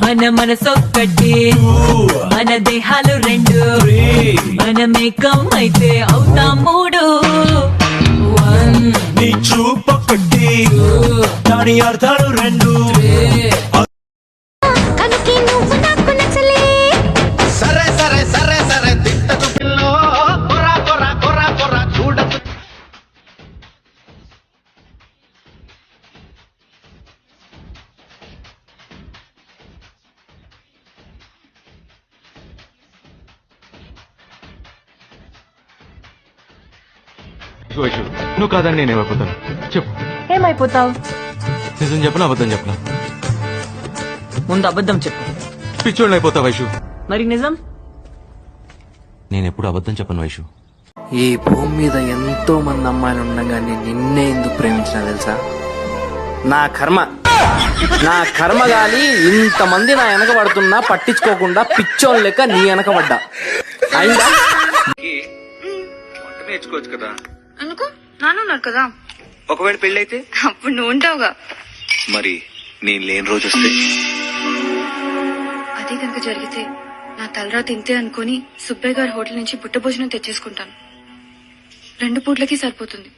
మన మనసొక్కటి మన దేహాలు రెండు మనమేకం అయితే అవుతాం మూడు నీ చూపొక్కటి దాని అర్థాలు రెండు సరే సరే సరే సరే తిట్టదు పిల్లో కొరా కొరా కొరా కొరా చూడదు. వైషు నువ్వు కాదని నేనేమైపోతాను చెప్పు. ఏమైపోతావు? నిజం చెప్పనా అబద్ధం చెప్పనా? ముందు అబద్ధం చెప్పు. పిచ్చోళ్ళు అయిపోతా వైషు. మరి నిజం? నేను ఎప్పుడు అబద్ధం చెప్పను వైషు. ఈ భూమి మీద ఎంతో మంది అమ్మాయిలు ఉండగానే నిన్నే ఎందుకు ప్రేమించినా తెలుసా? నా కర్మ గాని ఇంతమంది నా వెనక పడుతున్నా పట్టించుకోకుండా పిచ్చోన్ లెక్క నీ వెనక పడ్డా. అయిందా? నేర్చుకోవచ్చు కదా. అనుకో నానున్నారు కదా. ఒకవేళ పెళ్ళైతే అప్పుడు నువ్వు ఉంటావుగా. మరి నేను లేని రోజు వస్తే అదే కనుక జరిగితే నా తలరా తింతే అనుకుని సుబ్బయ్య గారి హోటల్ నుంచి పుట్టభోజనం తెచ్చేసుకుంటాను. 2 పూట్లకి సరిపోతుంది.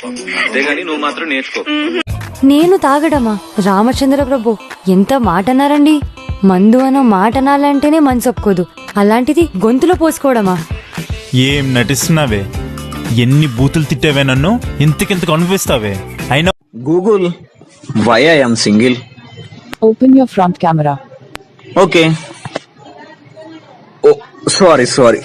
అంతేగాని నువ్వు మాత్రం నేర్చుకో. నేను తాగడమా? రామచంద్ర ప్రభు ఎంత మాట అన్నారండి. మందు అనో మాట అనాలంటేనే మనసు ఒప్పుకోదు, అలాంటిది గొంతులో పోసుకోవడమా? ఏం నటిస్తున్నావే? ఎన్ని బూతులు తిట్టావే నన్ను? ఇంతకింతకు అనిపిస్తావే? అయినా Google why I am single. Open your front camera. Okay. Oh, sorry.